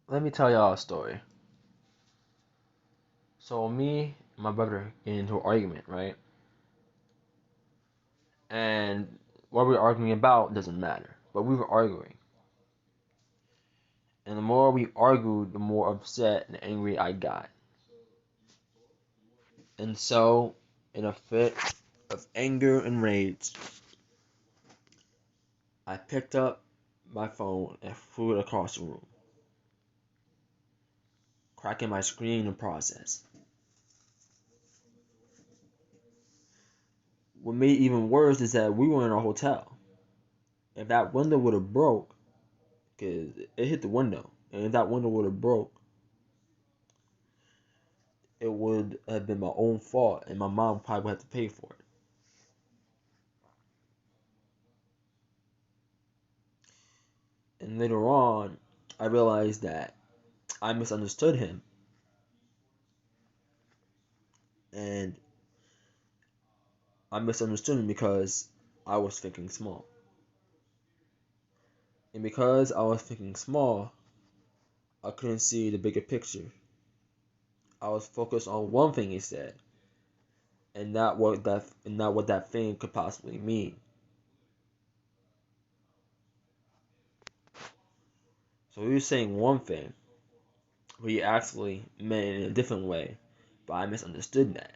Let me tell y'all a story. So me and my brother get into an argument, right? And what we are arguing about doesn't matter. But we were arguing. And the more we argued, the more upset and angry I got. And so, in a fit of anger and rage, I picked up my phone and threw it across the room, cracking my screen in the process. What made it even worse is that we were in a hotel. If that window would have broke, because it hit the window, and if that window would have broke, it would have been my own fault, and my mom probably would have to pay for it. And later on, I realized that I misunderstood him, and I misunderstood him because I was thinking small. And because I was thinking small, I couldn't see the bigger picture. I was focused on one thing he said, and not what that thing could possibly mean. So he was saying one thing, but he actually meant it in a different way, but I misunderstood that.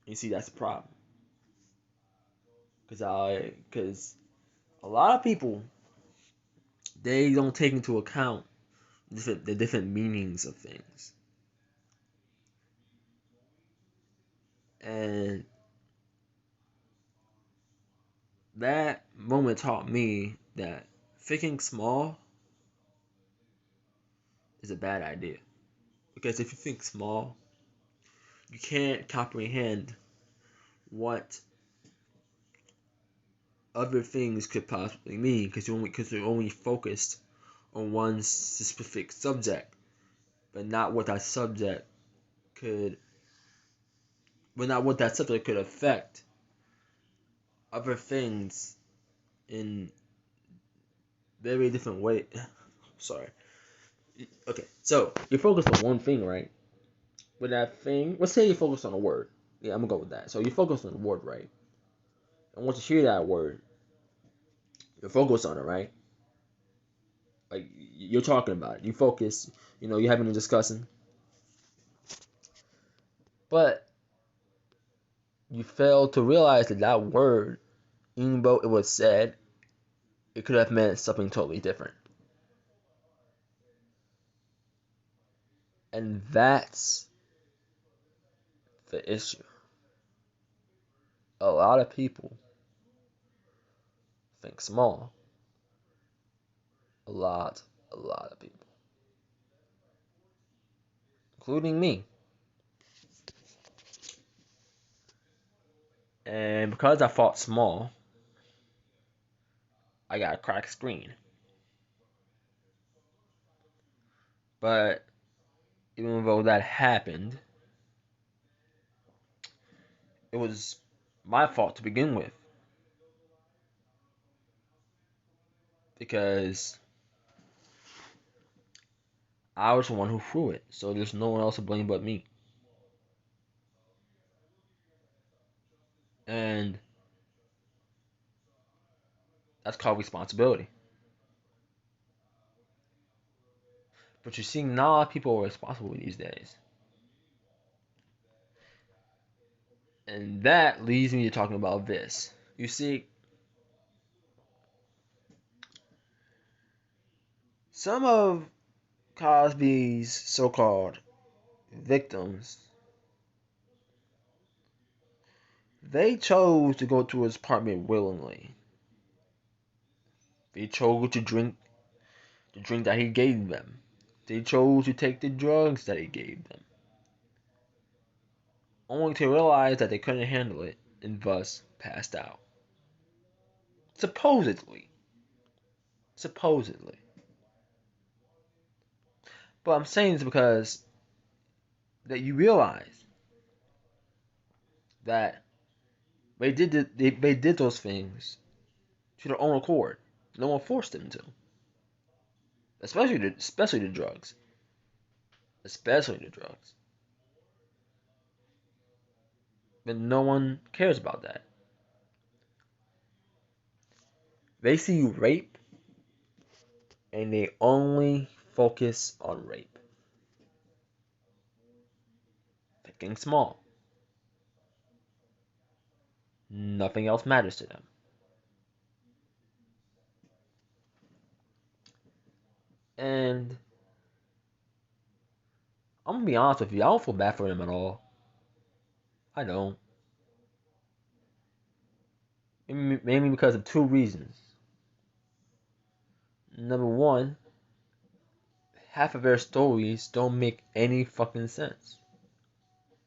You see, that's the problem. Because a lot of people, they don't take into account the different meanings of things. And that moment taught me that thinking small is a bad idea. Because if you think small, you can't comprehend what other things could possibly mean because you're only focused on one specific subject, but not what that subject could, but not what that subject could affect other things in very different ways. Sorry. Okay, so you're focused on one thing, right? But that thing, let's say you focus on a word. Yeah, I'm gonna go with that. So you focus on the word, right? And once you hear that word, you're focused on it, right? Like you're talking about it. You focus. You're having a discussion, but you fail to realize that that word, even though it was said, it could have meant something totally different. And that's the issue. A lot of people think small. A lot of people, including me. And because I thought small, I got a cracked screen. But even though that happened, it was my fault to begin with because I was the one who threw it. So there's no one else to blame but me. And that's called responsibility. But you see, not a lot of people are responsible these days. And that leads me to talking about this. You see, some of Cosby's so called victims, they chose to go to his apartment willingly. They chose to drink the drink that he gave them. They chose to take the drugs that he gave them, only to realize that they couldn't handle it and thus passed out. Supposedly. Supposedly. But I'm saying this because that you realize that they did those things to their own accord. No one forced them to. especially the drugs, especially the drugs. But no one cares about that. They see rape and they only focus on rape. Thinking small. Nothing else matters to them. And I'm gonna be honest with you, I don't feel bad for them at all. I don't. Mainly because of two reasons. Number one, half of their stories don't make any fucking sense.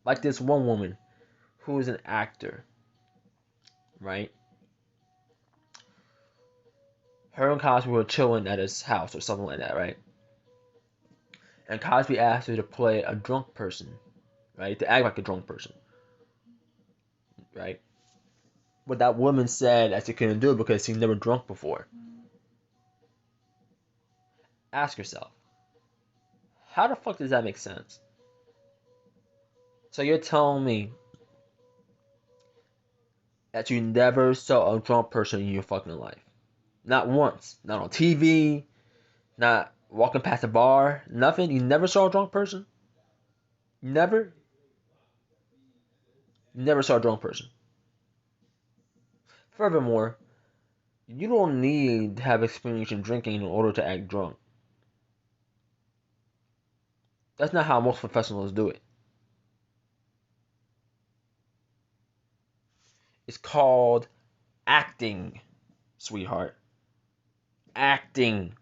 Like this one woman who is an actor, right? Her and Cosby were chilling at his house or something like that, right? And Cosby asked her to play a drunk person, right? To act like a drunk person, right? But that woman said that she couldn't do it because she'd never drunk before. Ask yourself, how the fuck does that make sense? So you're telling me that you never saw a drunk person in your fucking life? Not once. Not on TV, not walking past a bar, nothing? You never saw a drunk person? Never? You never saw a drunk person. Furthermore, you don't need to have experience in drinking in order to act drunk. That's not how most professionals do it. It's called acting, sweetheart. Acting.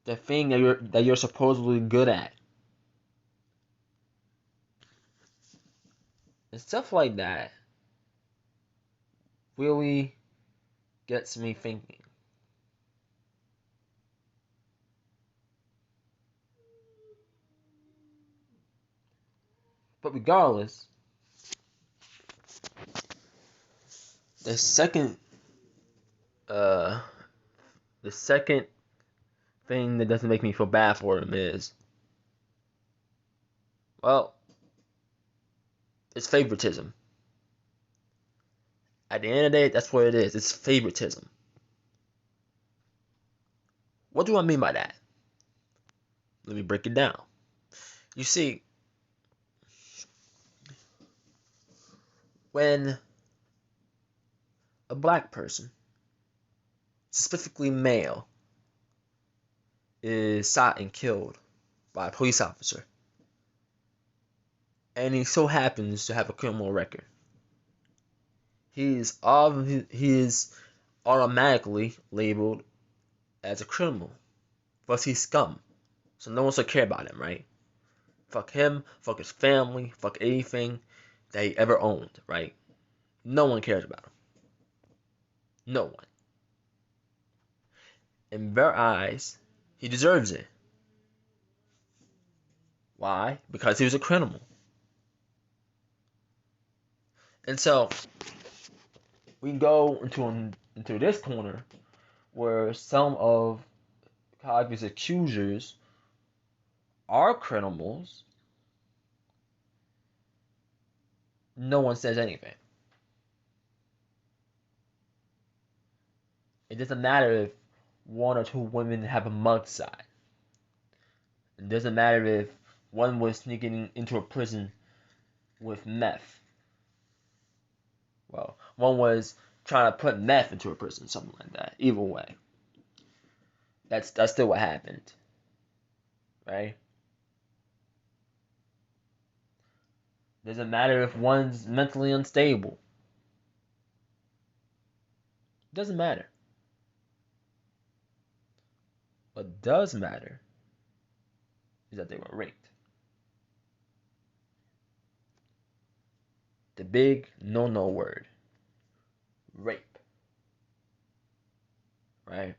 The thing that you're supposedly good at. And stuff like that really gets me thinking. But regardless, the second uh the second thing that doesn't make me feel bad for him is, well, it's favoritism. At the end of the day, that's what it is. It's favoritism. What do I mean by that? Let me break it down. You see, when a black person, specifically male, is shot and killed by a police officer, and he so happens to have a criminal record, he is automatically labeled as a criminal. Plus, he's scum, so no one should care about him, right? Fuck him, fuck his family, fuck anything that he ever owned, right? No one cares about him. No one. In their eyes, he deserves it. Why? Because he was a criminal. And so we go into this corner where some of Cosby's accusers are criminals. No one says anything. It doesn't matter if one or two women have a mugshot. It doesn't matter if one was sneaking into a prison with meth. Well, one was trying to put meth into a prison, something like that. Either way, that's still what happened, right? Doesn't matter if one's mentally unstable. Doesn't matter. What does matter is that they were raped. The big no word. Rape. Right?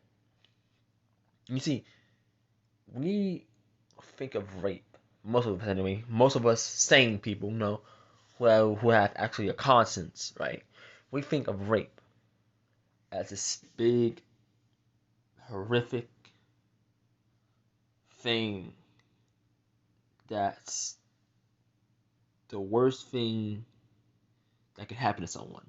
You see, we think of rape, most of us anyway, most of us sane people, who have actually a conscience, right? We think of rape as this big, horrific, thing that's the worst thing that could happen to someone,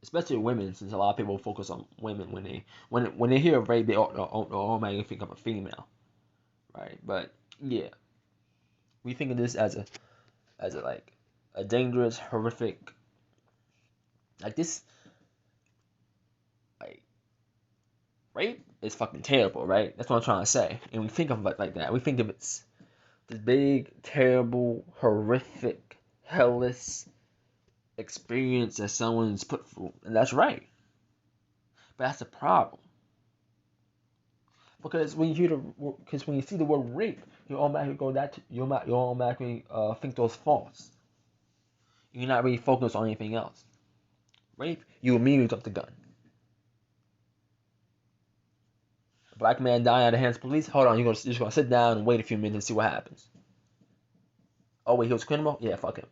especially women, since a lot of people focus on women when they hear of rape, they automatically think of a female, right? But yeah, we think of this as a like a dangerous, horrific, like this, like rape is fucking terrible, right? That's what I'm trying to say. And we think of it like that. We think of it's this big, terrible, horrific, hellish experience that someone's put through, and that's right. But that's the problem. Because when you see the word rape, you automatically go that you automatically think those thoughts. You're not really focused on anything else. Rape, you immediately jump the gun. A black man dying at the hands of police. Hold on, you're just gonna sit down and wait a few minutes and see what happens. Oh wait, he was a criminal. Yeah, fuck him.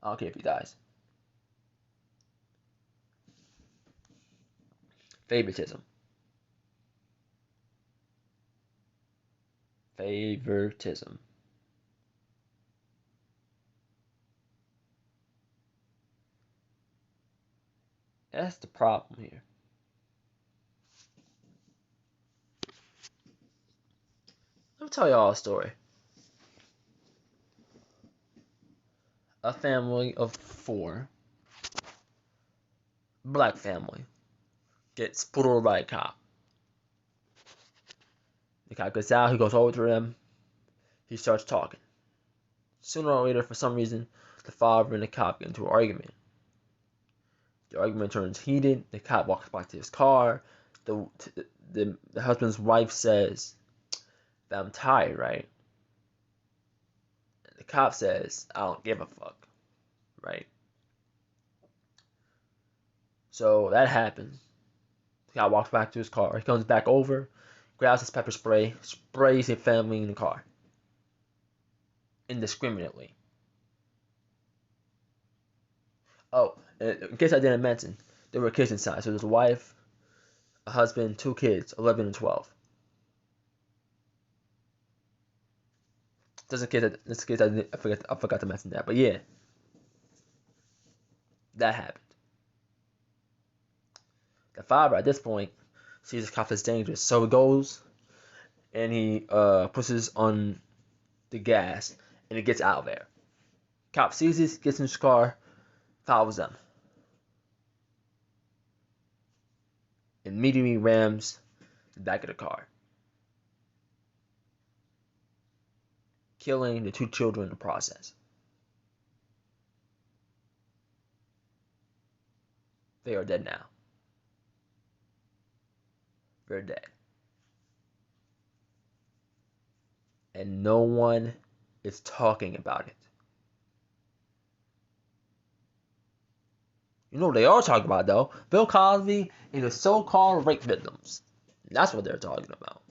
I don't care if he dies. Favoritism. Favoritism. That's the problem here. Let me tell y'all a story. A family of four, black family, gets pulled over by a cop. The cop gets out, he goes over to them, he starts talking. Sooner or later, for some reason, the father and the cop get into an argument. The argument turns heated, the cop walks back to his car, the, the husband's wife says, I'm tired, right? The cop says, I don't give a fuck, right? So that happens. The guy walks back to his car. He comes back over, grabs his pepper spray, sprays his family in the car. Indiscriminately. Oh, in case I didn't mention, there were kids inside. So there's a wife, a husband, two kids, 11 and 12. Just in case I forgot to mention that. But yeah, that happened. The father at this point sees the cop as dangerous, so he goes and he pushes on the gas and he gets out of there. Cop sees this, gets in his car, follows them. Immediately rams the back of the car, killing the two children in the process. They are dead now. They're dead. And no one is talking about it. You know what they are talking about, though? Bill Cosby and the so-called rape victims. That's what they're talking about.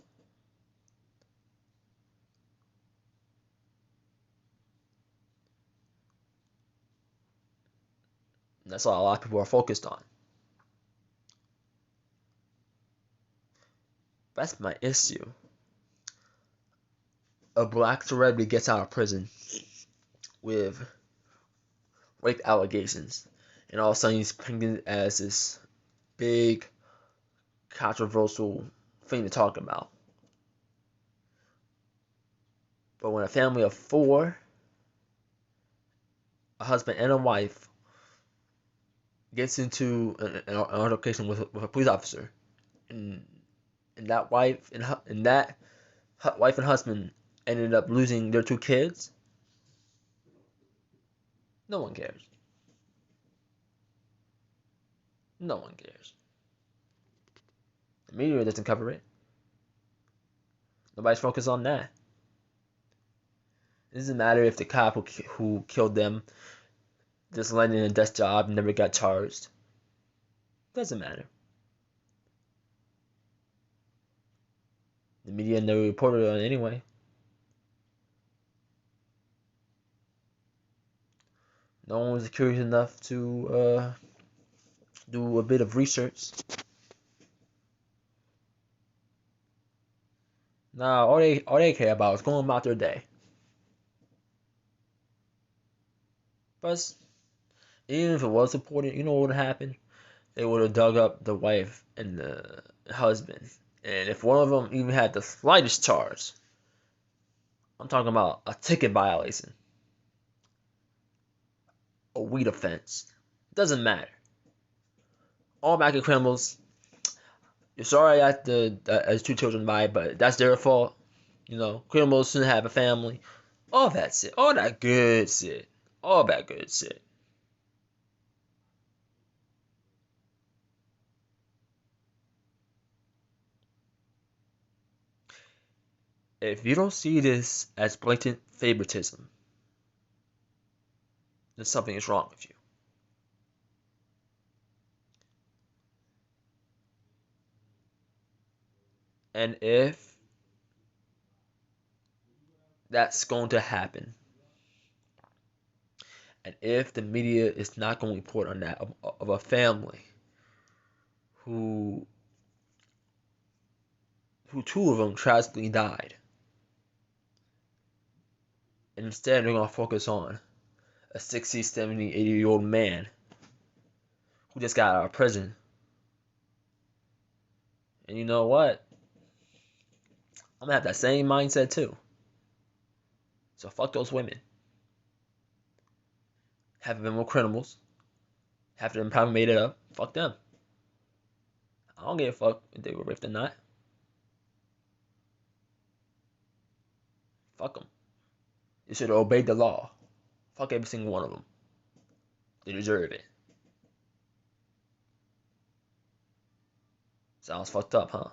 And that's what a lot of people are focused on. That's my issue. A black celebrity gets out of prison with rape allegations, and all of a sudden he's painted as this big, controversial thing to talk about. But when a family of four, a husband and a wife, gets into an altercation with a police officer, and that wife and husband ended up losing their two kids, no one cares. No one cares. The media doesn't cover it. Nobody's focused on that. It doesn't matter if the cop who killed them just landed in a desk job and never got charged. Doesn't matter. The media never reported on it anyway. No one was curious enough to do a bit of research. Nah, all they care about is going about their day. But even if it was supported, you know what would happen? They would have dug up the wife and the husband. And if one of them even had the slightest charge, I'm talking about a ticket violation, a weed offense, doesn't matter. All back criminals. You're sorry that as two children died, but that's their fault. You know, criminals shouldn't have a family. All that shit. All that good shit. All that good shit. If you don't see this as blatant favoritism, then something is wrong with you. And if that's going to happen, and if the media is not going to report on that of a family who two of them tragically died, and instead they're going to focus on a 60, 70, 80-year-old man who just got out of prison. And you know what? I'm gonna have that same mindset too. So fuck those women. Half of them were criminals. Half of them probably made it up. Fuck them. I don't give a fuck if they were raped or not. Fuck them. They should have obeyed the law. Fuck every single one of them. They deserve it. Sounds fucked up, huh?